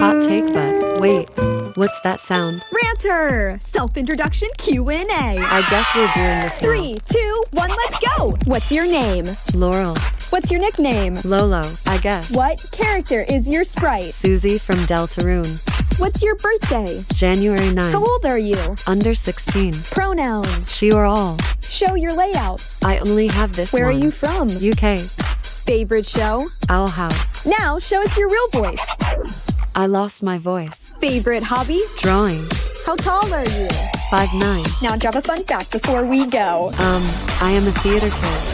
Hot take, but wait, what's that sound? Ranter! Self-introduction Q&A. I guess we're doing this now. 3, 2, 1, let's go! What's your name? Laurel. What's your nickname? Lolo, I guess. What character is your sprite? Susie from Deltarune. What's your birthday? January 9. How old are you? Under 16. Pronouns. She or all. Show your layouts. I only have this Where one. are you from? UK. Favorite show? Owl House. Now show us your real voice. I lost my voice. Favorite hobby? Drawing. How tall are you? 5'9". Now drop a fun fact before we go. I am a theater kid.